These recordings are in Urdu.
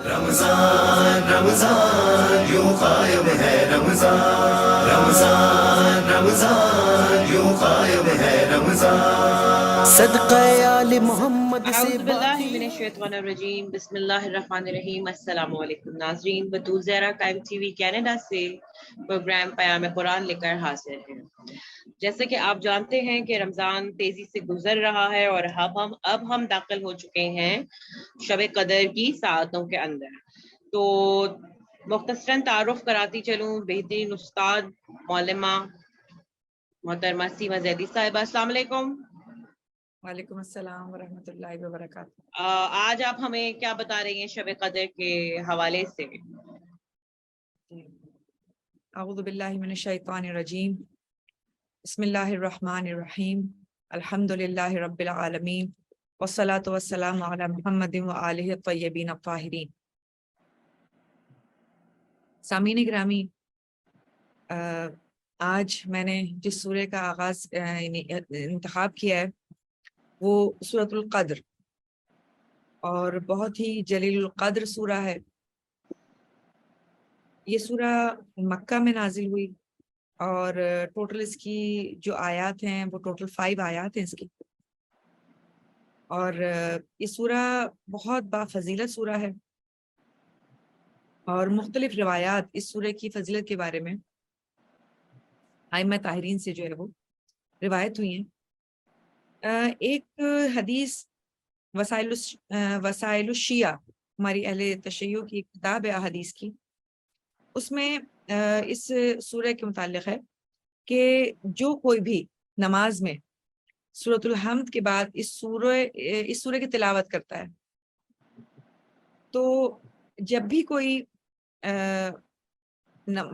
رمضان رمضان یوں قائم ہے رمضان، رمضان رمضان یوں قائم ہے رمضان، صدقہ آل محمد سے اعوذ باللہ من الشیطان الرجیم، بسم اللہ الرحمن الرحیم۔ السلام علیکم ناظرین، بطول زہرا قائم ٹی وی کینیڈا سے پروگرام پیام قرآن لے کر حاضر ہیں۔ جیسے کہ آپ جانتے ہیں کہ رمضان تیزی سے گزر رہا ہے اور اب ہم داخل ہو چکے ہیں شب قدر کی ساعتوں کے اندر۔ تو مختصراً تعارف کراتی چلوں، بہترین استاد معلمہ محترمہ سیما زیدی صاحبہ، السلام علیکم۔ وعلیکم السلام ورحمۃ اللہ وبرکاتہ۔ آج آپ ہمیں کیا بتا رہی ہیں شب قدر کے حوالے سے؟ اعوذ باللہ من الشیطان الرجیم، بسم اللہ الرحمن الرحیم، الحمد للہ رب العالمین، والصلاة والسلام علی محمد وآلہ الطیبین الطاہرین۔ سامعین گرامی، آج میں نے جس سورہ کا آغاز انتخاب کیا ہے وہ سورۃ القدر، اور بہت ہی جلیل القدر سورہ ہے۔ یہ سورہ مکہ میں نازل ہوئی اور ٹوٹل اس کی جو آیات ہیں وہ ٹوٹل 5 آیات ہیں اس کی، اور یہ سورہ بہت بافضیلت سورہ ہے، اور مختلف روایات اس سورہ کی فضیلت کے بارے میں ائمہ طاہرین سے جو ہے وہ روایت ہوئی ہیں۔ ایک حدیث وسائل الشیعہ، ہماری اہل تشیع کی ایک کتاب ہے احادیث کی، اس میں اس سورہ کے متعلق ہے کہ جو کوئی بھی نماز میں سورۃ الحمد کے بعد اس سورہ کی تلاوت کرتا ہے، تو جب بھی کوئی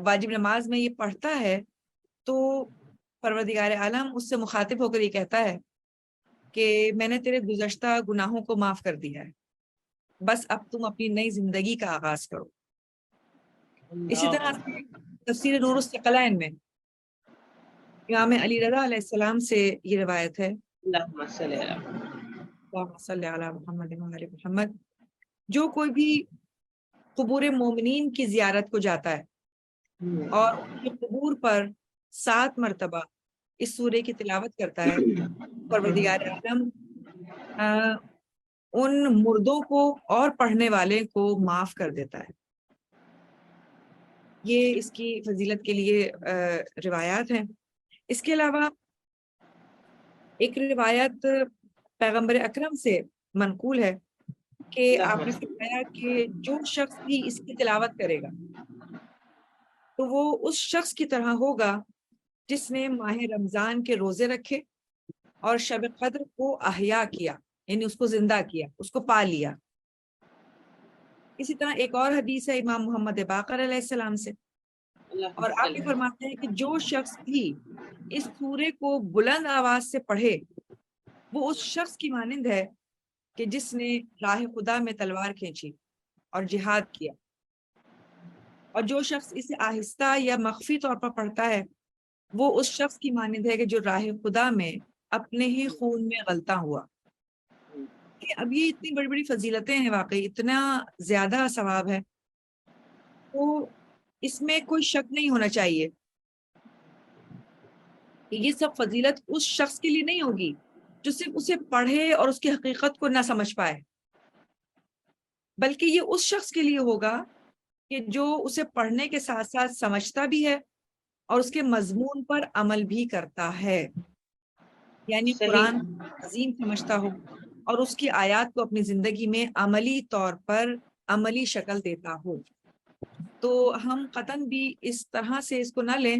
واجب نماز میں یہ پڑھتا ہے تو پروردگار عالم اس سے مخاطب ہو کر یہ کہتا ہے کہ میں نے تیرے گزشتہ گناہوں کو معاف کر دیا ہے، بس اب تم اپنی نئی زندگی کا آغاز کرو۔ اسی طرح سے تفسیر نور الثقلین میں امام علی رضا علیہ السلام سے یہ روایت ہے، اللہم صلی علی اللہم صلی علی محمد وعلی محمد، جو کوئی بھی قبور مومنین کی زیارت کو جاتا ہے اور ان کی قبور پر 7 مرتبہ اس سورے کی تلاوت کرتا ہے، پروردگار عالم ان مردوں کو اور پڑھنے والے کو معاف کر دیتا ہے۔ یہ اس کی فضیلت کے لیے روایات ہیں۔ اس کے علاوہ ایک روایت پیغمبر اکرم سے منقول ہے کہ آپ نے فرمایا کہ جو شخص بھی اس کی تلاوت کرے گا تو وہ اس شخص کی طرح ہوگا جس نے ماہ رمضان کے روزے رکھے اور شب قدر کو احیا کیا، یعنی اس کو زندہ کیا، اس کو پا لیا۔ اسی طرح ایک اور حدیث ہے امام محمد باقر علیہ السلام سے، اور آپ یہ فرماتے ہیں کہ جو شخص بھی اس سورے کو بلند آواز سے پڑھے وہ اس شخص کی مانند ہے کہ جس نے راہ خدا میں تلوار کھینچی اور جہاد کیا، اور جو شخص اسے آہستہ یا مخفی طور پر پڑھتا ہے وہ اس شخص کی مانند ہے کہ جو راہ خدا میں اپنے ہی خون میں غلطاں ہوا۔ اب یہ اتنی بڑی بڑی فضیلتیں ہیں، واقعی اتنا زیادہ ثواب ہے، تو اس میں کوئی شک نہیں ہونا چاہیے کہ یہ سب فضیلت اس شخص کے لیے نہیں ہوگی جو صرف اسے پڑھے اور اس کی حقیقت کو نہ سمجھ پائے، بلکہ یہ اس شخص کے لیے ہوگا کہ جو اسے پڑھنے کے ساتھ ساتھ سمجھتا بھی ہے اور اس کے مضمون پر عمل بھی کرتا ہے، یعنی قرآن عظیم سمجھتا ہو اور اس کی آیات کو اپنی زندگی میں عملی طور پر عملی شکل دیتا ہو۔ تو ہم قطعاً بھی اس طرح سے اس کو نہ لیں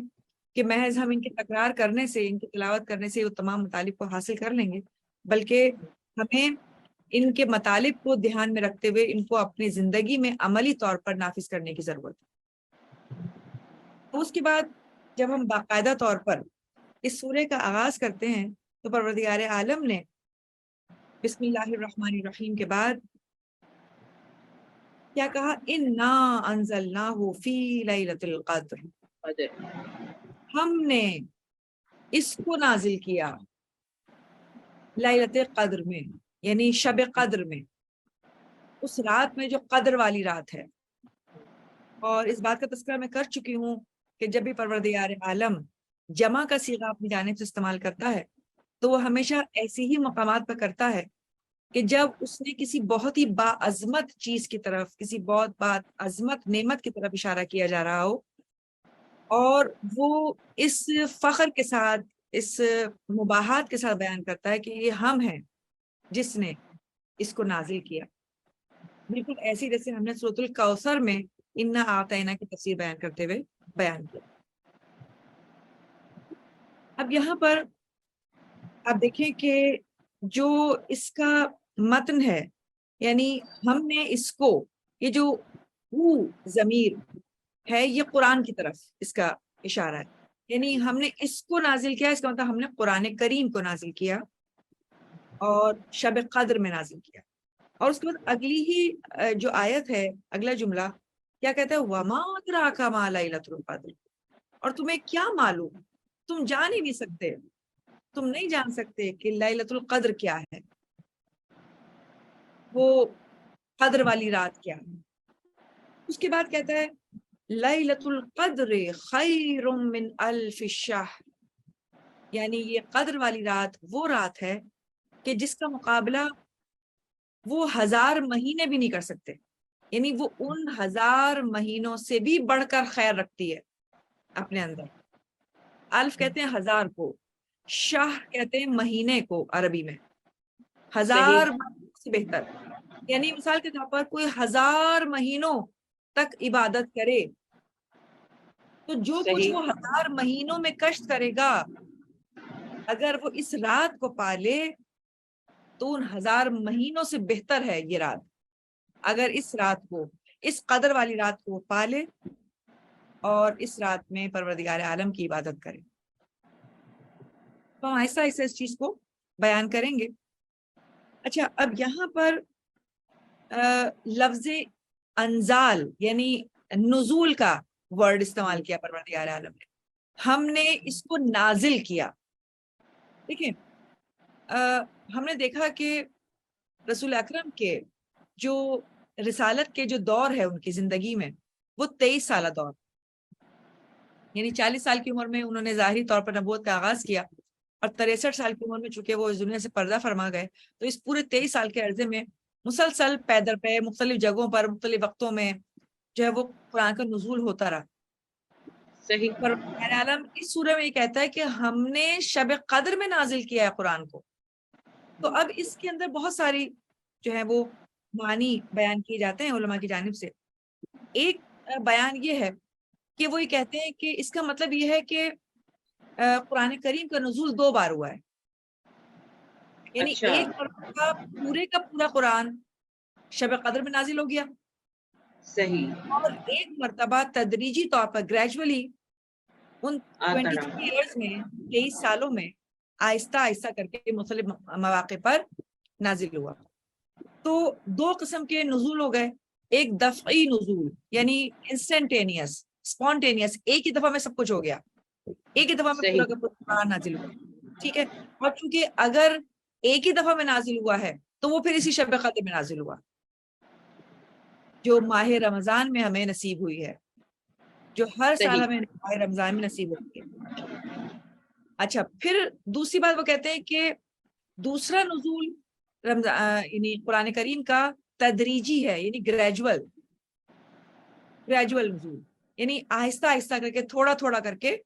کہ محض ہم ان کی تکرار کرنے سے، ان کی تلاوت کرنے سے وہ تمام مطالب کو حاصل کر لیں گے، بلکہ ہمیں ان کے مطالب کو دھیان میں رکھتے ہوئے ان کو اپنی زندگی میں عملی طور پر نافذ کرنے کی ضرورت ہے۔ تو اس کے بعد جب ہم باقاعدہ طور پر اس سورے کا آغاز کرتے ہیں تو پروردگار عالم نے بسم اللہ الرحمن الرحیم کے بعد کیا کہا؟ انا انزلناہ فی لیلۃ القدر، ہم نے اس کو نازل کیا لیلۃ قدر میں، یعنی شب قدر میں۔ اس رات میں جو قدر والی رات ہے. اور اس بات کا تذکرہ میں کر چکی ہوں کہ جب بھی پروردگار عالم جمع کا صیغہ اپنی جانب سے استعمال کرتا ہے تو وہ ہمیشہ ایسی ہی مقامات پر کرتا ہے کہ جب اس نے کسی بہت ہی باعظمت چیز کی طرف، کسی بہت باعظمت نعمت کی طرف اشارہ کیا جا رہا ہو، اور وہ اس فخر کے ساتھ، اس مباحات کے ساتھ بیان کرتا ہے کہ یہ ہم ہیں جس نے اس کو نازل کیا. بالکل ایسی جیسے ہم نے سورۃ الکوثر میں انا اعطینا کی تفسیر بیان کرتے ہوئے بیان کیا. اب یہاں پر آپ دیکھیں کہ جو اس کا متن ہے، یعنی ہم نے اس کو، یہ جو ضمیر ہے یہ قرآن کی طرف اس کا اشارہ ہے، یعنی ہم نے اس کو نازل کیا، اس کا مطلب ہم نے قرآن کریم کو نازل کیا اور شب قدر میں نازل کیا. اور اس کے بعد اگلی ہی جو آیت ہے، اگلا جملہ کیا کہتا ہے؟ وَمَا أَدْرَاكَ مَا لَيْلَةُ الْقَدْرِ، اور تمہیں کیا معلوم، تم جان ہی نہیں سکتے، تم نہیں جان سکتے کہ لیلۃ القدر کیا ہے، وہ قدر والی رات کیا ہے. اس کے بعد کہتا ہے لیلۃ القدر خیر من الف شہر، یعنی یہ قدر والی رات وہ رات ہے کہ جس کا مقابلہ وہ 1000 مہینے بھی نہیں کر سکتے، یعنی وہ ان 1000 مہینوں سے بھی بڑھ کر خیر رکھتی ہے اپنے اندر. الف کہتے ہیں 1000 کو، شہر کہتے ہیں مہینے کو عربی میں، 1000 سے بہتر. یعنی مثال کے طور پر کوئی 1000 مہینوں تک عبادت کرے تو جو کچھ وہ 1000 مہینوں میں کشت کرے گا، اگر وہ اس رات کو پالے تو ان 1000 مہینوں سے بہتر ہے یہ رات. اگر اس رات کو، اس قدر والی رات کو پالے اور اس رات میں پروردگار عالم کی عبادت کرے. تو ہم آہستہ آہستہ اس چیز کو بیان کریں گے. اچھا، اب یہاں پر لفظ انزال یعنی نزول کا ورڈ استعمال کیا پروردگار عالم نے، ہم نے اس کو نازل کیا. دیکھیں، ہم نے دیکھا کہ رسول اکرم کے جو رسالت کے جو دور ہے ان کی زندگی میں، وہ 23 سالہ دور، یعنی 40 سال کی عمر میں انہوں نے ظاہری طور پر نبوت کا آغاز کیا، اور 63 سال کی عمر میں چونکہ وہ اس دنیا سے پردہ فرما گئے، تو اس پورے 23 سال کے عرصے میں مسلسل پے در پے مختلف جگہوں پر مختلف وقتوں میں جو ہے وہ قرآن کا نزول ہوتا رہا. صحیح. پر عالم اس سورہ میں یہ کہتا ہے کہ ہم نے شب قدر میں نازل کیا ہے قرآن کو. تو اب اس کے اندر بہت ساری جو ہے وہ معنی بیان کیے جاتے ہیں علماء کی جانب سے. ایک بیان یہ ہے کہ وہ یہ کہتے ہیں کہ اس کا مطلب یہ ہے کہ قرآن کریم کا نزول 2 بار ہوا ہے، یعنی ایک مرتبہ پورے کا پورا قرآن شب قدر میں نازل ہو گیا، صحیح، اور ایک مرتبہ تدریجی طور پر گریجولی ان 23 ایئرز میں، 23 سالوں میں آہستہ آہستہ کر کے مختلف مواقع پر نازل ہوا. تو 2 قسم کے نزول ہو گئے، ایک دفعی نزول یعنی انسٹنٹینیس، اسپونٹینیس، ایک ہی دفعہ میں سب کچھ ہو گیا، ایک ہی دفعہ میں پورا کا پورا قرآن نازل ہوا، ٹھیک ہے. اور چونکہ اگر ایک ہی دفعہ میں نازل ہوا ہے تو وہ پھر اسی شب قدر میں نازل ہوا جو ماہ رمضان میں ہمیں نصیب ہوئی ہے، جو ہر سال ہمیں ماہ رمضان میں نصیب ہوتی ہے. اچھا، پھر دوسری بات وہ کہتے ہیں کہ دوسرا نزول یعنی قرآن کریم کا تدریجی ہے، یعنی گریجول نزول، یعنی آہستہ آہستہ کر کے، تھوڑا تھوڑا کر کے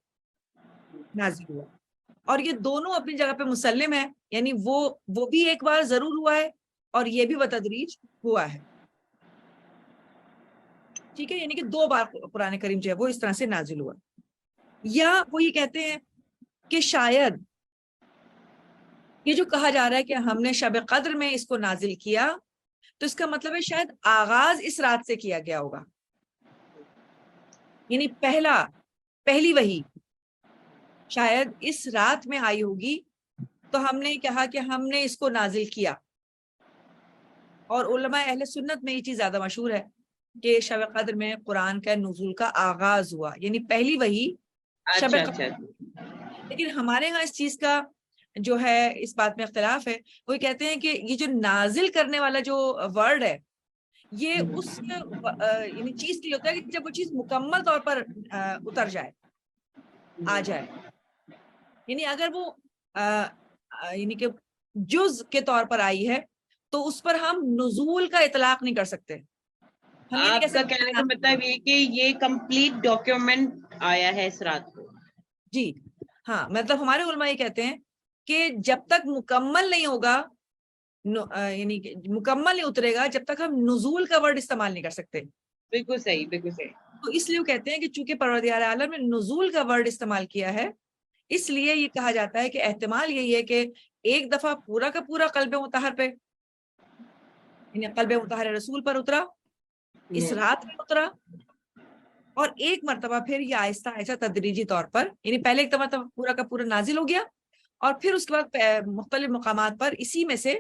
نازل ہوا. اور یہ دونوں اپنی جگہ پہ مسلم ہے، یعنی وہ بھی ایک بار ضرور ہوا ہے اور یہ بھی بتدریج ہوا ہے، ٹھیک ہے. یعنی کہ 2 بار قرآن کریم جو ہے وہ اس طرح سے نازل ہوا. یا وہ یہ کہتے ہیں کہ شاید یہ جو کہا جا رہا ہے کہ ہم نے شب قدر میں اس کو نازل کیا، تو اس کا مطلب ہے شاید آغاز اس رات سے کیا گیا ہوگا، یعنی پہلی وحی شاید اس رات میں آئی ہوگی، تو ہم نے کہا کہ ہم نے اس کو نازل کیا. اور علماء اہل سنت میں یہ چیز زیادہ مشہور ہے کہ شب قدر میں قرآن کا نزول کا آغاز ہوا، یعنی پہلی وحی شب قدر. لیکن ہمارے ہاں اس چیز کا جو ہے، اس بات میں اختلاف ہے. وہ کہتے ہیں کہ یہ جو نازل کرنے والا جو ورڈ ہے یہ اس یعنی چیز کے لیے ہوتا ہے کہ جب وہ چیز مکمل طور پر اتر جائے، آ جائے. یعنی اگر وہ یعنی کہ جز کے طور پر آئی ہے تو اس پر ہم نزول کا اطلاق نہیں کر سکتے. ہم یہ نہیں کہہ آپ کا سکتے کہنے کا مطلب یہ کہ یہ کمپلیٹ ڈاکیومنٹ آیا ہے اس رات کو. جی ہاں، مطلب ہمارے علماء یہ کہتے ہیں کہ جب تک مکمل نہیں ہوگا، یعنی کہ مکمل نہیں اترے گا جب تک ہم نزول کا ورڈ استعمال نہیں کر سکتے. بالکل صحیح، بالکل صحیح. تو اس لیے وہ کہتے ہیں کہ چونکہ پروردگار عالم نے نزول کا ورڈ استعمال کیا ہے، اس لیے یہ کہا جاتا ہے کہ احتمال یہی ہے کہ ایک دفعہ پورا کا پورا قلب مطہر پہ، یعنی قلب مطہر رسول پر اترا، اس رات میں اترا، اور ایک مرتبہ پھر یہ آہستہ آہستہ تدریجی طور پر، یعنی پہلے ایک مرتبہ پورا کا پورا نازل ہو گیا، اور پھر اس کے بعد مختلف مقامات پر اسی میں سے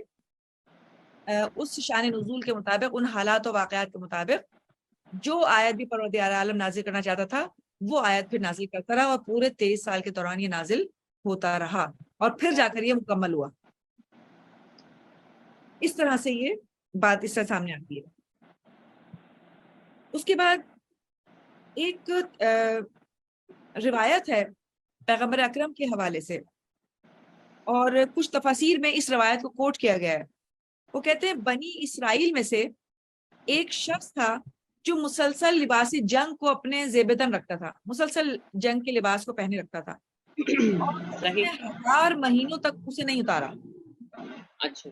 اس شان نزول کے مطابق، ان حالات و واقعات کے مطابق جو آیت بھی پروردگار عالم نازل کرنا چاہتا تھا وہ آیت پھر نازل کرتا رہا، اور پورے 23 سال کے دوران یہ نازل ہوتا رہا، اور پھر جا کر یہ مکمل ہوا. اس طرح سے یہ بات اس سے سامنے آتی ہے. اس کے بعد ایک روایت ہے پیغمبر اکرم کے حوالے سے، اور کچھ تفاسیر میں اس روایت کو کوٹ کیا گیا ہے. وہ کہتے ہیں بنی اسرائیل میں سے ایک شخص تھا جو مسلسل لباس جنگ کو اپنے زیب تن رکھتا تھا، مسلسل جنگ کے لباس کو پہنے رکھتا تھا، اور اس نے 1000 مہینوں تک اسے نہیں اتارا. اچھا.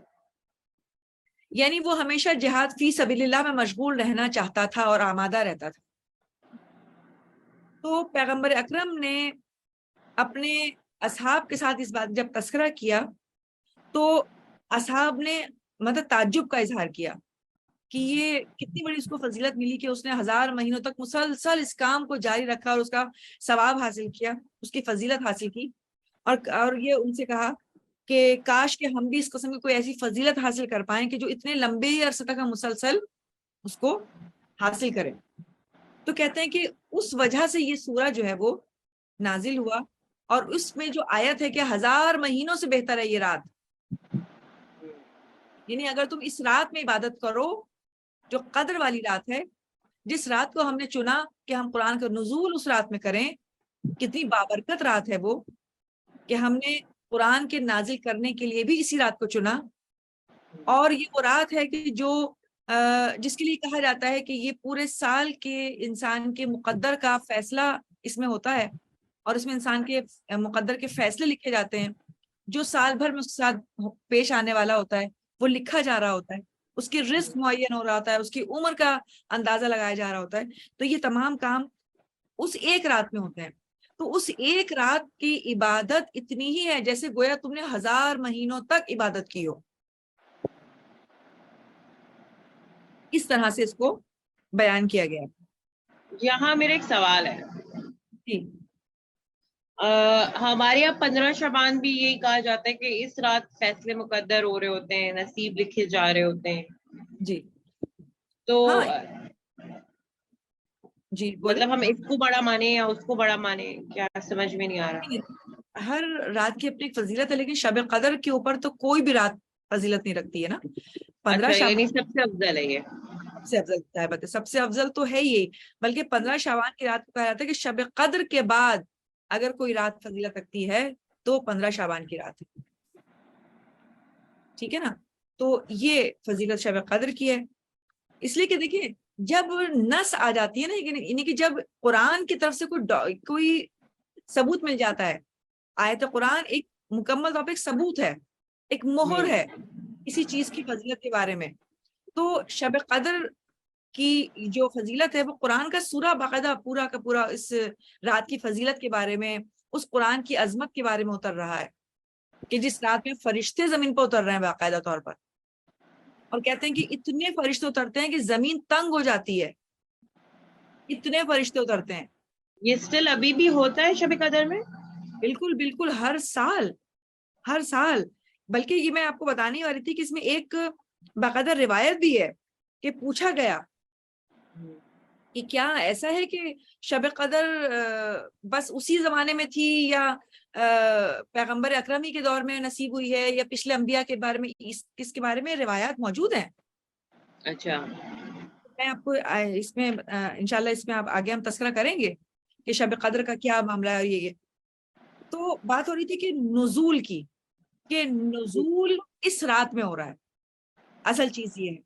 یعنی وہ ہمیشہ جہاد فی سبیل اللہ میں مشغول رہنا چاہتا تھا اور آمادہ رہتا تھا. تو پیغمبر اکرم نے اپنے اصحاب کے ساتھ اس بات جب تذکرہ کیا تو اصحاب نے مطلب تعجب کا اظہار کیا کہ یہ کتنی بڑی اس کو فضیلت ملی کہ اس نے 1000 مہینوں تک مسلسل اس کام کو جاری رکھا اور اس کا ثواب حاصل کیا، اس کی فضیلت حاصل کی. اور یہ ان سے کہا کہ کاش کہ ہم بھی اس قسم کی کوئی ایسی فضیلت حاصل کر پائیں کہ جو اتنے لمبے عرصے تک ہم مسلسل اس کو حاصل کریں. تو کہتے ہیں کہ اس وجہ سے یہ سورہ جو ہے وہ نازل ہوا، اور اس میں جو آیت ہے کہ 1000 مہینوں سے بہتر ہے یہ رات. یعنی اگر تم اس رات میں عبادت کرو جو قدر والی رات ہے، جس رات کو ہم نے چنا کہ ہم قرآن کا نزول اس رات میں کریں، کتنی بابرکت رات ہے وہ کہ ہم نے قرآن کے نازل کرنے کے لیے بھی اسی رات کو چنا. اور یہ وہ رات ہے کہ جو جس کے لیے کہا جاتا ہے کہ یہ پورے سال کے انسان کے مقدر کا فیصلہ اس میں ہوتا ہے، اور اس میں انسان کے مقدر کے فیصلے لکھے جاتے ہیں. جو سال بھر میں اس کے ساتھ پیش آنے والا ہوتا ہے وہ لکھا جا رہا ہوتا ہے، اس کی رزق معین ہو رہا ہوتا ہے، اس کی عمر کا اندازہ لگایا جا رہا ہوتا ہے. تو یہ تمام کام اس ایک رات میں ہوتے ہیں. تو اس ایک رات کی عبادت اتنی ہی ہے جیسے گویا تم نے 1000 مہینوں تک عبادت کی ہو. اس طرح سے اس کو بیان کیا گیا. یہاں میرا ایک سوال ہے. جی ہمارے یہاں 15 شعبان بھی یہی کہا جاتا ہے کہ اس رات فیصلے مقدر ہو رہے ہوتے ہیں، نصیب لکھے جا رہے ہوتے ہیں. جی تو ہاں جی مطلب ہم اس کو بڑا مانے یا اس کو بڑا مانے، کیا سمجھ میں نہیں آ رہا. ہر رات کی اپنی فضیلت ہے، لیکن شب قدر کے اوپر تو کوئی بھی رات فضیلت نہیں رکھتی ہے نا. 15 اچھا، یعنی شعبان سب سے افضل ہے یہ. سب سے افضل صاحبت ہے، سب سے افضل تو ہے یہ. بلکہ 15 شعبان کی رات کو کہا جاتا ہے کہ شب قدر کے بعد اگر کوئی رات فضیلت رکھتی ہے تو 15 شعبان کی رات ہے. ٹھیک ہے نا. تو یہ فضیلت شب قدر کی ہے، اس لیے کہ دیکھیں جب نص آ جاتی ہے نا، یعنی کہ جب قرآن کی طرف سے کوئی ثبوت مل جاتا ہے. آیت قرآن ایک مکمل طور پہ ایک ثبوت ہے، ایک مہر ہے کسی چیز کی فضیلت کے بارے میں. تو شب قدر کی جو فضیلت ہے وہ قرآن کا سورہ باقاعدہ پورا کا پورا اس رات کی فضیلت کے بارے میں، اس قرآن کی عظمت کے بارے میں اتر رہا ہے کہ جس رات میں فرشتے زمین پر اتر رہے ہیں باقاعدہ طور پر. اور کہتے ہیں کہ اتنے فرشتے اترتے ہیں کہ زمین تنگ ہو جاتی ہے، اتنے فرشتے اترتے ہیں. یہ سٹل ابھی بھی ہوتا ہے شب قدر میں؟ بالکل بالکل، ہر سال. بلکہ یہ میں آپ کو بتانے والی تھی کہ اس میں ایک باقاعدہ روایت بھی ہے کہ پوچھا گیا کہ کیا ایسا ہے کہ شب قدر بس اسی زمانے میں تھی یا پیغمبر اکرمی کے دور میں نصیب ہوئی ہے یا پچھلے انبیاء کے بارے میں، کس کے بارے میں روایات موجود ہیں. اچھا. میں آپ کو اس میں انشاءاللہ اس میں آپ آگے ہم تذکرہ کریں گے کہ شب قدر کا کیا معاملہ ہے. اور یہ تو بات ہو رہی تھی کہ نزول کی، کہ نزول اس رات میں ہو رہا ہے، اصل چیز یہ ہے.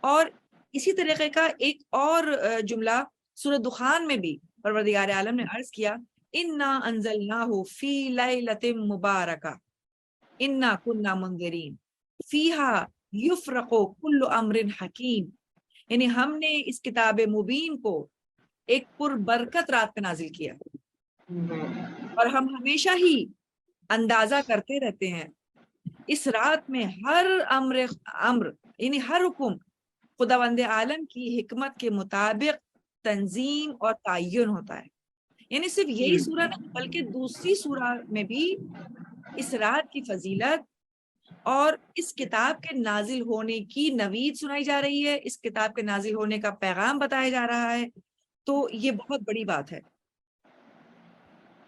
اور اسی طریقے کا ایک اور جملہ سورہ دخان میں بھی پروردگار عالم نے عرض کیا انا انزلناہ فی لیلۃ مبارکہ انا کنا منذرین فیہا یفرق کل امر حکیم. یعنی ہم نے اس کتاب مبین کو ایک پر برکت رات میں نازل کیا، اور ہم ہمیشہ ہی اندازہ کرتے رہتے ہیں اس رات میں ہر امر یعنی ہر حکم خداوند عالم کی حکمت کے مطابق تنظیم اور تعین ہوتا ہے. یعنی صرف یہی سورہ نہیں بلکہ دوسری سورہ میں بھی اس رات کی فضیلت اور اس کتاب کے نازل ہونے کی نوید سنائی جا رہی ہے، اس کتاب کے نازل ہونے کا پیغام بتایا جا رہا ہے. تو یہ بہت بڑی بات ہے.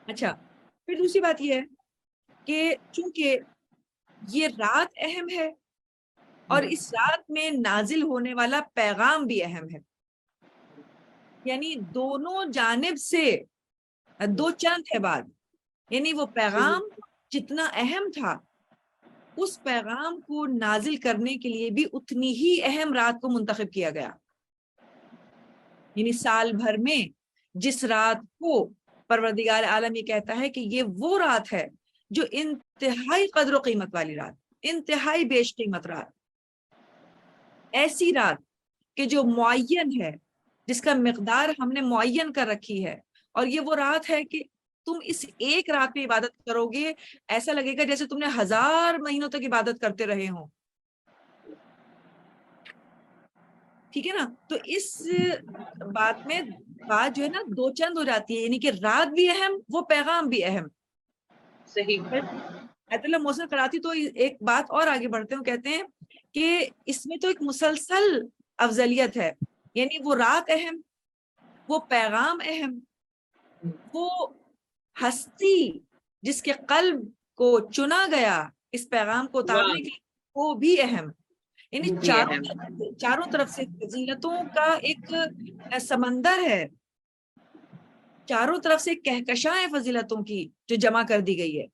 اچھا، پھر دوسری بات یہ ہے کہ چونکہ یہ رات اہم ہے اور اس رات میں نازل ہونے والا پیغام بھی اہم ہے، یعنی دونوں جانب سے دو چند ہے بات. یعنی وہ پیغام جتنا اہم تھا اس پیغام کو نازل کرنے کے لیے بھی اتنی ہی اہم رات کو منتخب کیا گیا. یعنی سال بھر میں جس رات کو پروردگار عالم یہ کہتا ہے کہ یہ وہ رات ہے جو انتہائی قدر و قیمت والی رات، انتہائی بیش قیمت رات، ایسی رات کہ جو معین ہے، جس کا مقدار ہم نے معین کر رکھی ہے. اور یہ وہ رات ہے کہ تم اس ایک رات میں عبادت کرو گے ایسا لگے گا جیسے تم نے 1000 مہینوں تک عبادت کرتے رہے ہوں. ٹھیک ہے نا؟ تو اس بات میں بات جو ہے نا دو چند ہو جاتی ہے، یعنی کہ رات بھی اہم، وہ پیغام بھی اہم. صحیح. ایت اللہ محسن کراتی تو ایک بات اور آگے بڑھتے ہیں، کہتے ہیں کہ اس میں تو ایک مسلسل افضلیت ہے. یعنی وہ رات اہم، وہ پیغام اہم، وہ ہستی جس کے قلب کو چنا گیا اس پیغام کو اتارنے کے لیے وہ بھی اہم. یعنی چاروں طرف سے فضیلتوں کا ایک سمندر ہے، چاروں طرف سے کہکشاں ہے فضیلتوں کی جو جمع کر دی گئی ہے،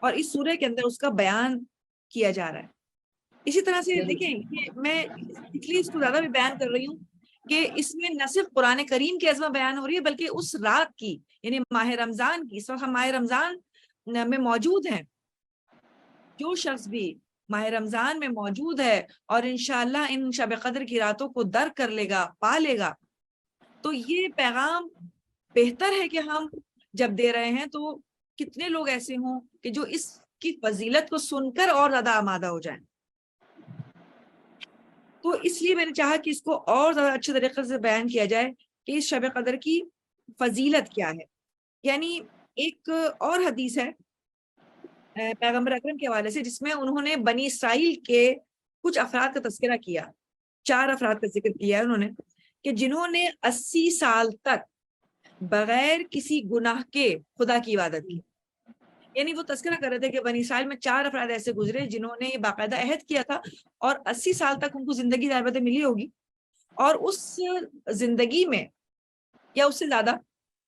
اور اس سورہ کے اندر اس کا بیان کیا جا رہا ہے. اسی طرح سے دیکھیں یہ میں اس لیے اس کو زیادہ بھی بیان کر رہی ہوں کہ اس میں نہ صرف قرآن کریم کی عظمت بیان ہو رہی ہے بلکہ اس رات کی، یعنی ماہ رمضان کی. اس وقت ہم ماہ رمضان میں موجود ہیں. جو شخص بھی ماہ رمضان میں موجود ہے اور انشاءاللہ ان شب قدر کی راتوں کو درک کر لے گا، پا لے گا، تو یہ پیغام بہتر ہے کہ ہم جب دے رہے ہیں تو کتنے لوگ ایسے ہوں کہ جو اس کی فضیلت کو سن کر اور زیادہ آمادہ ہو جائیں. تو اس لیے میں نے چاہا کہ اس کو اور زیادہ اچھے طریقے سے بیان کیا جائے کہ اس شب قدر کی فضیلت کیا ہے. یعنی ایک اور حدیث ہے پیغمبر اکرم کے حوالے سے جس میں انہوں نے بنی اسرائیل کے کچھ افراد کا تذکرہ کیا، 4 افراد کا ذکر کیا ہے انہوں نے، کہ جنہوں نے 80 سال تک بغیر کسی گناہ کے خدا کی عبادت کی. یعنی وہ تذکرہ کر رہے تھے کہ بنی اسرائیل میں 4 افراد ایسے گزرے جنہوں نے یہ باقاعدہ عہد کیا تھا اور 80 سال تک ان کو زندگی نعمتیں ملی ہوگی، اور اس زندگی میں یا اس سے زیادہ،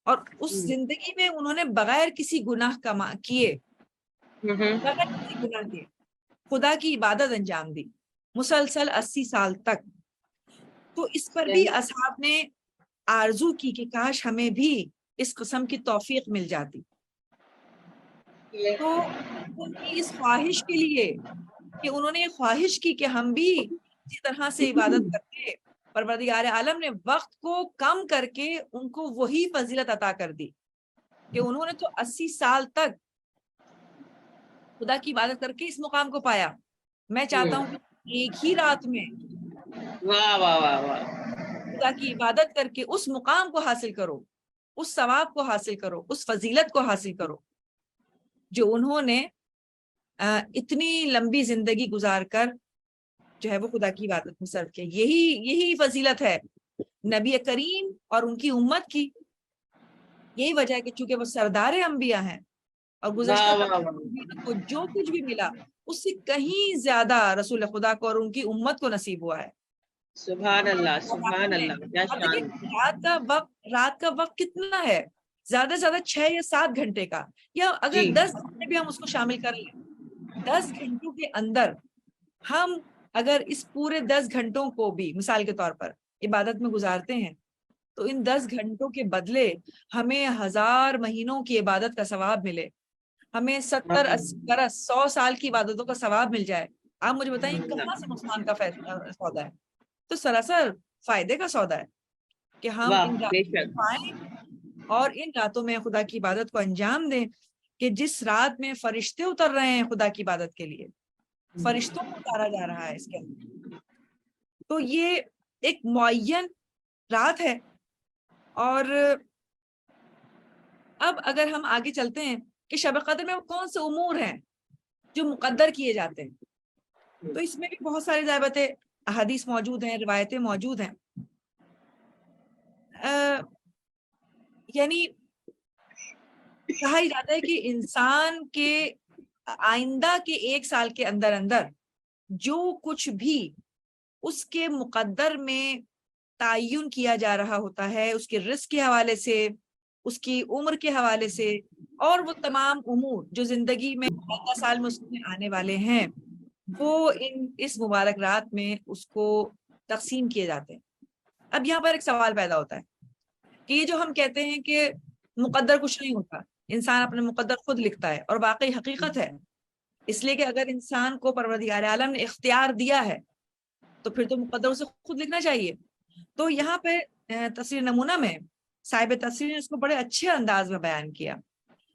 اور اس زندگی میں انہوں نے بغیر کسی گناہ کیے، بغیر کسی گناہ کے خدا کی عبادت انجام دی مسلسل 80 سال تک. تو اس پر بھی اصحاب نے آرزو کی کہ کاش ہمیں بھی اس قسم کی توفیق مل جاتی. تو ان کی اس خواہش کے لیے کہ انہوں نے یہ خواہش کی کہ ہم بھی اسی طرح سے عبادت کرتے، پروردگار عالم نے وقت کو کم کر کے ان کو وہی فضیلت عطا کر دی کہ انہوں نے تو 80 سال تک خدا کی عبادت کر کے اس مقام کو پایا. میں چاہتا ہوں کہ ایک ہی رات میں خدا کی عبادت کر کے اس مقام کو حاصل کرو، اس ثواب کو حاصل کرو، اس فضیلت کو حاصل کرو جو انہوں نے اتنی لمبی زندگی گزار کر جو ہے وہ خدا کی عبادت میں صرف کی. یہی فضیلت ہے نبی کریم اور ان کی امت کی. یہی وجہ ہے کہ چونکہ وہ سردار انبیاء ہیں اور گزشتہ کو جو کچھ بھی ملا اس سے کہیں زیادہ رسول خدا کو اور ان کی امت کو نصیب ہوا ہے. سبحان اللہ سبحان راتوں میں اللہ، کیا اب شان. دیکھیں رات کا وقت کتنا ہے؟ زیادہ سے زیادہ 6 یا 7 گھنٹے کا، یا اگر جی 10 گھنٹے بھی ہم اس کو شامل کر لیں، 10 گھنٹوں کے اندر ہم اگر اس پورے 10 گھنٹوں کو بھی مثال کے طور پر عبادت میں گزارتے ہیں تو ان 10 گھنٹوں کے بدلے ہمیں 1000 مہینوں کی عبادت کا ثواب ملے، ہمیں 70 80 برس 100 سال کی عبادتوں کا ثواب مل جائے. آپ مجھے بتائیں کہاں سے نقصان کا سودا ہے؟ تو سراسر فائدے کا سودا ہے کہ ہم واہ ان بے راتوں شک. کو پائیں اور ان راتوں میں خدا کی عبادت کو انجام دیں، کہ جس رات میں فرشتے اتر رہے ہیں خدا کی عبادت کے لیے، فرشتوں کو اتارا جا رہا ہے اس کے اندر. تو یہ ایک معین رات ہے. اور اب اگر ہم آگے چلتے ہیں کہ شب قدر میں وہ کون سے امور ہیں جو مقدر کیے جاتے ہیں، تو اس میں بھی بہت ساری ضابطے احادیث موجود ہیں، روایتیں موجود ہیں. یعنی کہا ہی جاتا ہے کہ انسان کے آئندہ کے 1 سال کے اندر اندر جو کچھ بھی اس کے مقدر میں تعین کیا جا رہا ہوتا ہے، اس کے رزق کے حوالے سے، اس کی عمر کے حوالے سے، اور وہ تمام امور جو زندگی میں آئندہ سال میں اس میں آنے والے ہیں، وہ اس مبارک رات میں اس کو تقسیم کیے جاتے ہیں. اب یہاں پر ایک سوال پیدا ہوتا ہے کہ یہ جو ہم کہتے ہیں کہ مقدر کچھ نہیں ہوتا، انسان اپنے مقدر خود لکھتا ہے، اور واقعی حقیقت ہے، اس لیے کہ اگر انسان کو پروردگار عالم نے اختیار دیا ہے تو پھر تو مقدر اسے خود لکھنا چاہیے. تو یہاں پہ تفسیر نمونہ میں صاحب تفسیر نے اس کو بڑے اچھے انداز میں بیان کیا.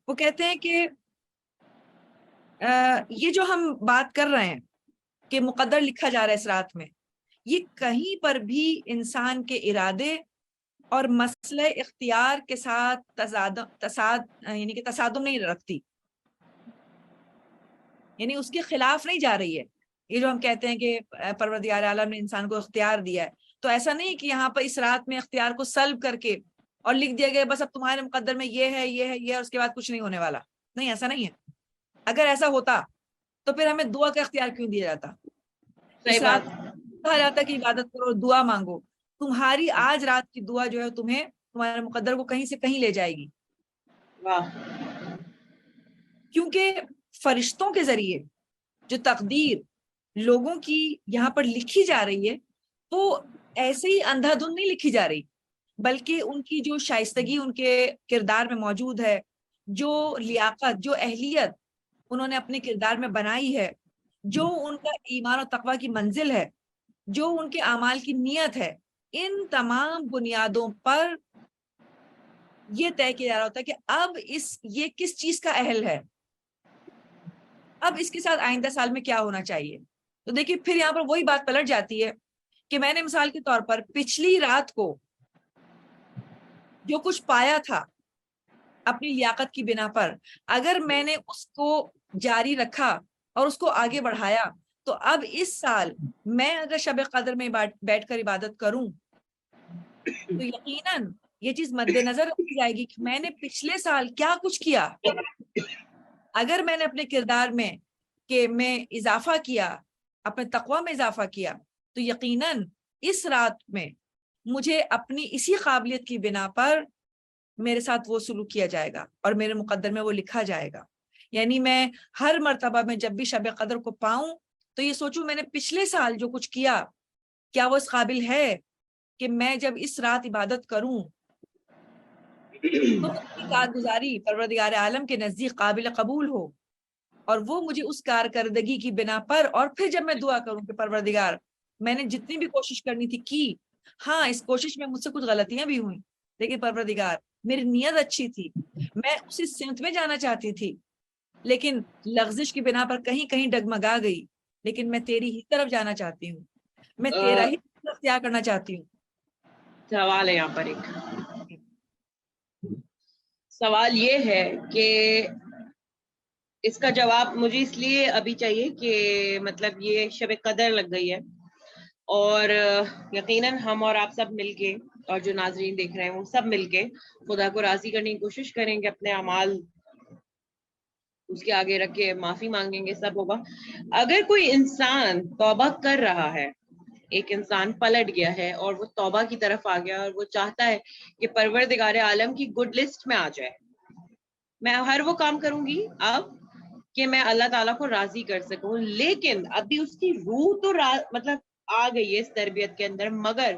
وہ کہتے ہیں کہ یہ جو ہم بات کر رہے ہیں کہ مقدر لکھا جا رہا ہے اس رات میں، یہ کہیں پر بھی انسان کے ارادے اور مسئلہ اختیار کے ساتھ یعنی کہ تصادم نہیں رکھتی، یعنی اس کے خلاف نہیں جا رہی ہے. یہ جو ہم کہتے ہیں کہ پروردگار عالم نے انسان کو اختیار دیا ہے، تو ایسا نہیں کہ یہاں پر اس رات میں اختیار کو سلب کر کے اور لکھ دیا گیا بس اب تمہارے مقدر میں یہ ہے یہ ہے یہ ہے، اس کے بعد کچھ نہیں ہونے والا. نہیں، ایسا نہیں ہے. اگر ایسا ہوتا تو پھر ہمیں دعا کا اختیار کیوں دیا جاتا؟ صحیح اس رات بات. کہا جاتا کہ عبادت کرو، دعا مانگو. تمہاری آج رات کی دعا جو ہے تمہیں تمہارے مقدر کو کہیں سے کہیں لے جائے گی، واہ. کیونکہ فرشتوں کے ذریعے جو تقدیر لوگوں کی یہاں پر لکھی جا رہی ہے وہ ایسے ہی اندھا دھند نہیں لکھی جا رہی، بلکہ ان کی جو شائستگی ان کے کردار میں موجود ہے، جو لیاقت، جو اہلیت انہوں نے اپنے کردار میں بنائی ہے، جو ان کا ایمان و تقوی کی منزل ہے، جو ان کے اعمال کی نیت ہے، ان تمام بنیادوں پر یہ طے کیا جا رہا ہوتا ہے کہ اب یہ کس چیز کا اہل ہے، اب اس کے ساتھ آئندہ سال میں کیا ہونا چاہیے. تو دیکھیے پھر یہاں پر وہی بات پلٹ جاتی ہے کہ میں نے مثال کے طور پر پچھلی رات کو جو کچھ پایا تھا اپنی لیاقت کی بنا پر، اگر میں نے اس کو جاری رکھا اور اس کو آگے بڑھایا، تو اب اس سال میں اگر شب قدر میں بیٹھ کر عبادت کروں تو یقیناً یہ چیز مد نظر رکھی جائے گی کہ میں نے پچھلے سال کیا کچھ کیا. اگر میں نے اپنے کردار میں کہ میں اضافہ کیا، اپنے تقوی میں اضافہ کیا، تو یقیناً اس رات میں مجھے اپنی اسی قابلیت کی بنا پر میرے ساتھ وہ سلوک کیا جائے گا اور میرے مقدر میں وہ لکھا جائے گا. یعنی میں ہر مرتبہ میں جب بھی شب قدر کو پاؤں تو یہ سوچوں میں نے پچھلے سال جو کچھ کیا کیا وہ اس قابل ہے کہ میں جب اس رات عبادت کروں تو اس کی کارگزاری پروردگار عالم کے نزدیک قابل قبول ہو، اور وہ مجھے اس کارکردگی کی بنا پر، اور پھر جب میں دعا کروں کہ پروردگار میں نے جتنی بھی کوشش کرنی تھی کی، ہاں اس کوشش میں مجھ سے کچھ غلطیاں بھی ہوئیں، لیکن پروردگار میری نیت اچھی تھی، میں اسی سمت میں جانا چاہتی تھی، لیکن لغزش کی بنا پر کہیں کہیں ڈگمگا گئی، لیکن میں تیری ہی طرف جانا چاہتی ہوں، میں تیرا ہی اختیار کرنا چاہتی ہوں. سوال ہے یہاں پر ایک سوال یہ ہے کہ اس کا جواب مجھے اس لیے ابھی چاہیے کہ مطلب یہ شب قدر لگ گئی ہے، اور یقیناً ہم اور آپ سب مل کے اور جو ناظرین دیکھ رہے ہیں وہ سب مل کے خدا کو راضی کرنے کی کوشش کریں گے، اپنے اعمال اس کے آگے رکھ کے معافی مانگیں گے، سب ہوگا. اگر کوئی انسان توبہ کر رہا ہے ایک انسان پلٹ گیا ہے اور وہ توبہ کی طرف آ گیا اور وہ چاہتا ہے کہ پروردگار عالم کی گڈ لسٹ میں آ جائے، میں ہر وہ کام کروں گی اب کہ میں اللہ تعالیٰ کو راضی کر سکوں، لیکن ابھی اس کی روح تو مطلب آ گئی ہے اس تربیت کے اندر، مگر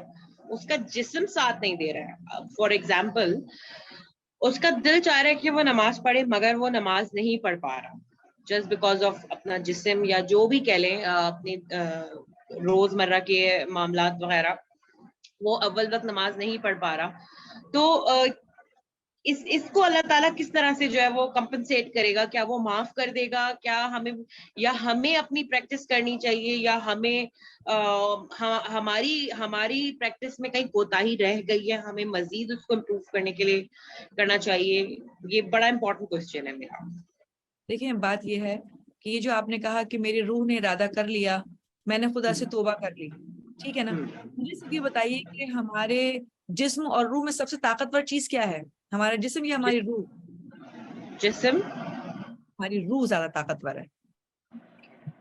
اس کا جسم ساتھ نہیں دے رہا ہے. فار ایگزامپل اس کا دل چاہ رہا ہے کہ وہ نماز پڑھے مگر وہ نماز نہیں پڑھ پا رہا، جسٹ بیکاز آف اپنا جسم یا جو بھی کہہ لیں اپنی روزمرہ کے معاملات وغیرہ، وہ اول وقت نماز نہیں پڑھ پا رہا. تو اس کو اللہ تعالیٰ کس طرح سے جو ہے وہ کمپنسیٹ کرے گا؟ کیا وہ معاف کر دے گا؟ کیا ہمیں اپنی پریکٹس کرنی چاہیے، یا ہمیں ہماری پریکٹس میں کہیں کوتاہی رہ گئی ہے، ہمیں مزید اس کو امپروو کرنے کے لیے کرنا چاہیے؟ یہ بڑا امپورٹنٹ کوسچن ہے میرا. دیکھیں بات یہ ہے کہ یہ جو آپ نے کہا کہ میری روح نے ارادہ کر لیا، میں نے خدا سے توبہ کر لی، ٹھیک ہے نا، مجھے صرف یہ بتائیے کہ ہمارے جسم اور روح میں سب سے طاقتور چیز کیا ہے؟ ہمارا جسم یا ہماری روح؟ جسم. ہماری روح زیادہ طاقتور ہے،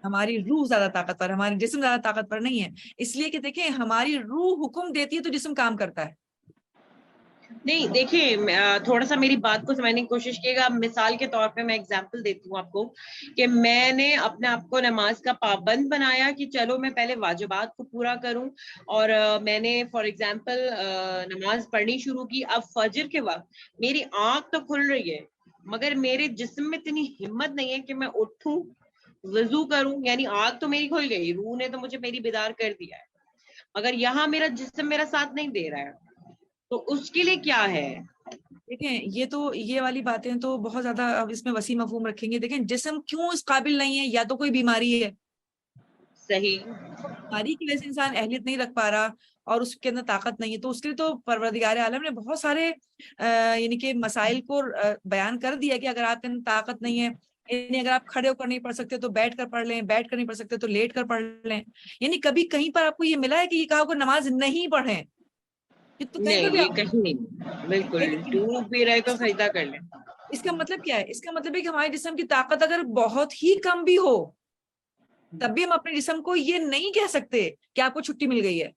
ہماری روح زیادہ طاقتور ہے، ہماری جسم زیادہ طاقتور نہیں ہے. اس لیے کہ دیکھیں ہماری روح حکم دیتی ہے تو جسم کام کرتا ہے. نہیں دیکھیے، تھوڑا سا میری بات کو سمجھنے کی کوشش کیے گا. مثال کے طور پہ میں اگزامپل دیتی ہوں آپ کو کہ میں نے اپنے آپ کو نماز کا پابند بنایا کہ چلو میں پہلے واجبات کو پورا کروں، اور میں نے فار ایگزامپل نماز پڑھنی شروع کی. اب فجر کے وقت میری آنکھ تو کھل رہی ہے مگر میرے جسم میں اتنی ہمت نہیں ہے کہ میں اٹھوں وضو کروں. یعنی آنکھ تو میری کھل گئی، روح نے تو مجھے میری بیدار کر دیا ہے، مگر یہاں میرا جسم میرا ساتھ نہیں دے رہا ہے. تو اس کے لیے کیا ہے؟ دیکھیں یہ والی باتیں تو بہت زیادہ اب اس میں وسیع مفہوم رکھیں گے. دیکھیں جسم کیوں اس قابل نہیں ہے؟ یا تو کوئی بیماری ہے، صحیح، بیماری کی وجہ سے انسان اہلیت نہیں رکھ پا رہا اور اس کے اندر طاقت نہیں ہے، تو اس کے لیے تو پروردگار عالم نے بہت سارے یعنی کہ مسائل کو بیان کر دیا کہ اگر آپ کے اندر طاقت نہیں ہے، یعنی اگر آپ کھڑے ہو کر نہیں پڑھ سکتے تو بیٹھ کر پڑھ لیں، بیٹھ کر نہیں پڑھ سکتے تو لیٹ کر پڑھ لیں. یعنی کبھی کہیں پر آپ کو یہ ملا ہے کہ یہ کہا کہ نماز نہیں پڑھیں؟ تو کہیں پر نہیں، بھی یہ کہیں نہیں. بالکل ڈوب بھی رہے تو سجدہ کر لیں. اس کا مطلب کیا ہے؟ اس کا مطلب ہے کہ ہمارے جسم کی طاقت اگر بہت ہی کم بھی ہو تب بھی ہم اپنے جسم کو یہ نہیں کہہ سکتے کہ آپ کو چھٹی مل گئی ہے.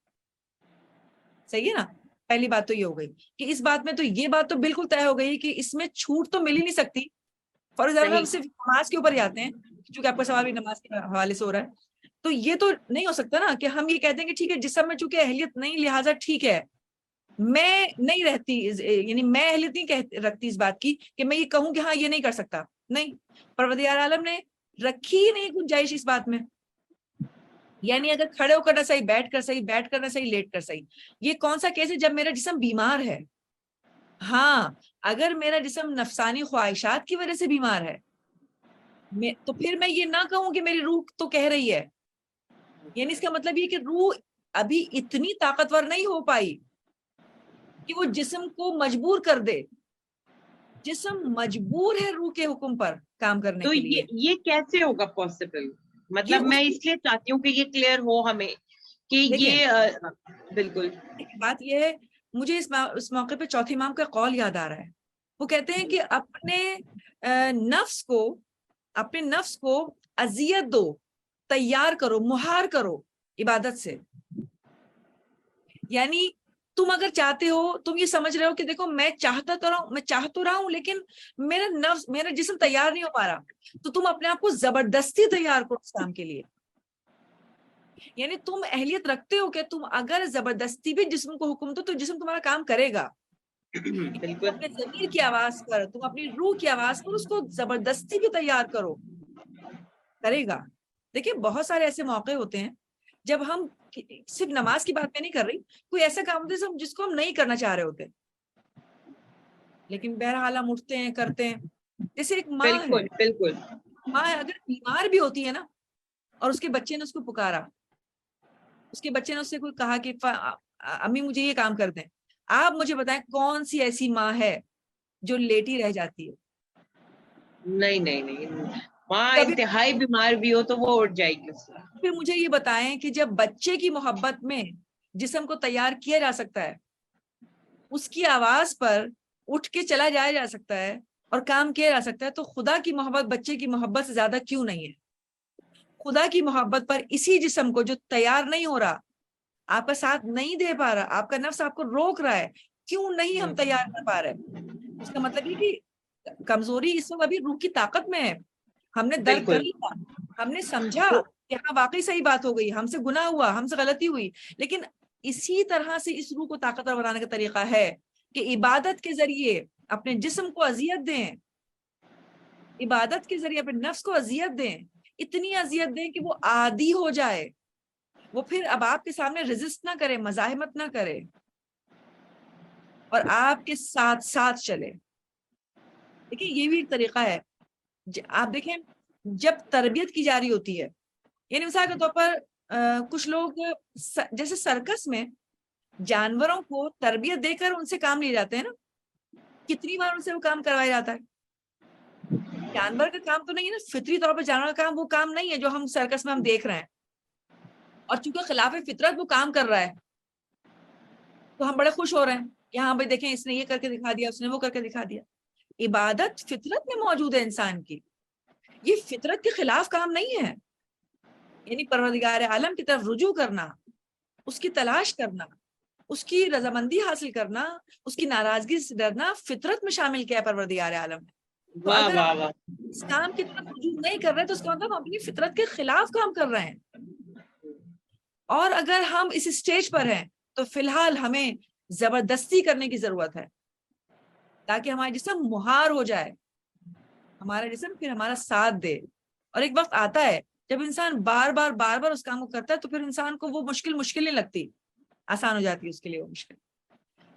صحیح ہے نا؟ پہلی بات تو یہ ہو گئی کہ اس بات میں تو یہ بات تو بالکل طے ہو گئی کہ اس میں چھوٹ تو مل ہی نہیں سکتی. فار ایگزامپل ہم صرف نماز کے اوپر ہی آتے ہیں چونکہ آپ کا سوال بھی نماز کے حوالے سے ہو رہا ہے، تو یہ تو نہیں ہو سکتا نا کہ ہم یہ کہتے ہیں کہ ٹھیک ہے جسم میں چونکہ اہلیت نہیں لہٰذا ٹھیک ہے، میں نہیں رہتی، یعنی میں اہلیت نہیں رکھتی اس بات کی کہ میں یہ کہوں کہ ہاں یہ نہیں کر سکتا. نہیں، پروردگار عالم نے رکھی ہی نہیں گنجائش اس بات میں. یعنی اگر کھڑے ہو کر نہ صحیح، بیٹھ کر صحیح، بیٹھ کر نہ صحیح، لیٹ کر صحیح. یہ کون سا کیس ہے؟ جب میرا جسم بیمار ہے. ہاں اگر میرا جسم نفسانی خواہشات کی وجہ سے بیمار ہے تو پھر میں یہ نہ کہوں کہ میری روح تو کہہ رہی ہے. یعنی اس کا مطلب یہ کہ روح ابھی اتنی طاقتور نہیں ہو پائی کہ وہ جسم کو مجبور کر دے. جسم مجبور ہے روح کے حکم پر کام کرنے تو کے لیے. یہ کیسے ہوگا پاسبل؟ مطلب میں اس لیے چاہتی ہوں کہ یہ کلیئر ہو ہمیں کہ یہ بالکل. بات یہ ہے، مجھے اس موقع پہ چوتھے امام کا قول یاد آ رہا ہے. وہ کہتے ہیں کہ اپنے نفس کو اذیت دو، تیار کرو، مہار کرو عبادت سے. یعنی تم اگر چاہتے ہو، تم یہ سمجھ رہے ہو کہ دیکھو میں چاہ تو رہا ہوں لیکن میرا جسم تیار نہیں ہو پا رہا، تو تم اپنے آپ کو زبردستی تیار کرو اس کام کے لیے. یعنی تم اہلیت رکھتے ہو کہ تم اگر زبردستی بھی جسم کو حکم دو تو جسم تمہارا کام کرے گا. بالکل اپنے ضمیر کی آواز پر، تم اپنی روح کی آواز پر اس کو زبردستی بھی تیار کرو، کرے گا. دیکھیں بہت سارے ایسے موقع ہوتے ہیں جب ہم صرف نماز کی بات میں نہیں کر رہی، کوئی ایسا کام ہوتا ہے جس کو ہم نہیں کرنا چاہ رہے ہوتے لیکن بہرحال ہم اٹھتے ہیں، کرتے ہیں. جیسے ایک ماں ہے، بالکل ماں اگر بیمار بھی ہوتی ہے نا اور اس کے بچے نے اس کو پکارا، اس کے بچے نے اس سے کوئی کہا کہ امی مجھے یہ کام کر دیں، آپ مجھے بتائیں کون سی ایسی ماں ہے جو لیٹی رہ جاتی ہے؟ نہیں ماں انتہائی بیمار بھی ہو تو وہ اٹھ جائے گی. پھر مجھے یہ بتائیں کہ جب بچے کی محبت میں جسم کو تیار کیا جا سکتا ہے، اس کی آواز پر اٹھ کے چلا جایا جا سکتا ہے اور کام کیا جا سکتا ہے، تو خدا کی محبت بچے کی محبت سے زیادہ کیوں نہیں ہے؟ خدا کی محبت پر اسی جسم کو جو تیار نہیں ہو رہا آپ کا ساتھ نہیں دے پا رہا, آپ کا نفس آپ کو روک رہا ہے, کیوں نہیں ہم تیار کر پا رہے, اس کا مطلب یہ کہ کمزوری اس وقت ابھی روح کی طاقت میں ہے. ہم نے درک کر لیا, ہم نے سمجھا کہ ہاں واقعی صحیح بات ہو گئی, ہم سے گناہ ہوا, ہم سے غلطی ہوئی, لیکن اسی طرح سے اس روح کو طاقتور بنانے کا طریقہ ہے کہ عبادت کے ذریعے اپنے جسم کو اذیت دیں, عبادت کے ذریعے اپنے نفس کو اذیت دیں, اتنی اذیت دیں کہ وہ عادی ہو جائے, وہ پھر اب آپ کے سامنے ریزسٹ نہ کرے, مزاحمت نہ کرے, اور آپ کے ساتھ ساتھ چلے. دیکھیں یہ بھی ایک طریقہ ہے. آپ دیکھیں جب تربیت کی جا رہی ہوتی ہے, یعنی مثال کے طور پر کچھ لوگ جیسے سرکس میں جانوروں کو تربیت دے کر ان سے کام لیے جاتے ہیں نا, کتنی بار ان سے وہ کام کروایا جاتا ہے. جانور کا کام تو نہیں ہے نا, فطری طور پر جانور کا کام وہ کام نہیں ہے جو ہم سرکس میں ہم دیکھ رہے ہیں, اور چونکہ خلاف فطرت وہ کام کر رہا ہے تو ہم بڑے خوش ہو رہے ہیں کہ ہاں بھائی دیکھیں اس نے یہ کر کے دکھا دیا, اس نے وہ کر کے دکھا دیا. عبادت فطرت میں موجود ہے انسان کی, یہ فطرت کے خلاف کام نہیں ہے. یعنی پروردگار عالم کی طرف رجوع کرنا, اس کی تلاش کرنا, اس کی رضامندی حاصل کرنا, اس کی ناراضگی سے ڈرنا فطرت میں شامل کیا ہے پروردگار عالم نے. تو اگر ہم اس کام کی طرف رجوع نہیں کر رہے تو اس کا مطلب ہم اپنی فطرت کے خلاف کام کر رہے ہیں. اور اگر ہم اس اسٹیج پر ہیں تو فی الحال ہمیں زبردستی کرنے کی ضرورت ہے تاکہ ہمارا جسم مہار ہو جائے, ہمارا جسم پھر ہمارا ساتھ دے. اور ایک وقت آتا ہے جب انسان بار بار اس کام کو کرتا ہے تو پھر انسان کو وہ مشکل نہیں لگتی, آسان ہو جاتی ہے اس کے لیے وہ مشکل.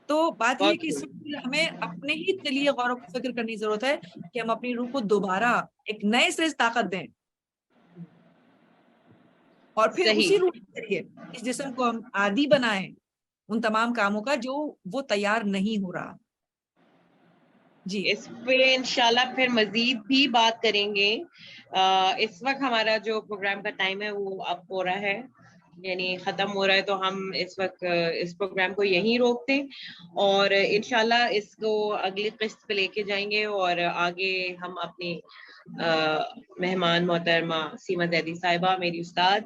تو بات یہ کہ اس وقت ہمیں اپنے ہی لیے غور و فکر کرنے کی ضرورت ہے کہ ہم اپنی روح کو دوبارہ ایک نئے سرے سے طاقت دیں, اور پھر اسی روح کے ذریعے اس جسم کو ہم عادی بنائیں ان تمام کاموں کا جو وہ تیار نہیں ہو رہا. جی اس پہ انشاءاللہ پھر مزید بھی بات کریں گے. اس وقت ہمارا جو پروگرام کا ٹائم ہے وہ اب ہو رہا ہے, یعنی ختم ہو رہا ہے, تو ہم اس وقت اس پروگرام کو یہیں روکتے اور انشاءاللہ اس کو اگلی قسط پہ لے کے جائیں گے, اور آگے ہم اپنی مہمان محترمہ سیما زیدی صاحبہ میری استاد,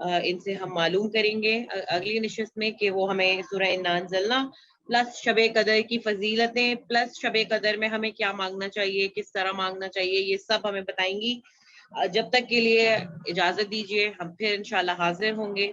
ان سے ہم معلوم کریں گے اگلی نشست میں کہ وہ ہمیں سورہ انا انزلنا پلس شب قدر کی فضیلتیں پلس شب قدر میں ہمیں کیا مانگنا چاہیے, کس طرح مانگنا چاہیے, یہ سب ہمیں بتائیں گی. جب تک کے لیے اجازت دیجیے, ہم پھر انشاءاللہ حاضر ہوں گے.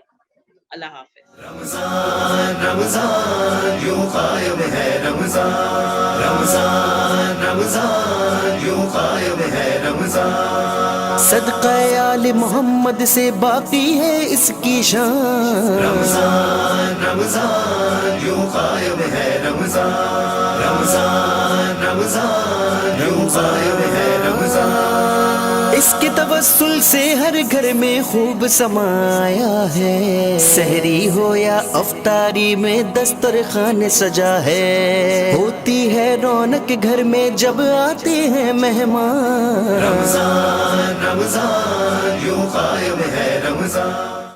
اللہ حافظ. رمضان رمضان یوں قائم ہے رمضان, رمضان رمضان یوں قائم ہے رمضان, صدقہ آل محمد سے باقی ہے اس کی شان. رمضان رمضان یوں قائم ہے رمضان, رمضان رمضان یوں قائم ہے رمضان, اس کے توسل سے ہر گھر میں خوب سمایا ہے, سحری ہو یا افطاری میں دسترخوان سجا ہے, ہوتی ہے رونق گھر میں جب آتے ہیں مہمان. رمضان رمضان یوں قائم ہے رمضان.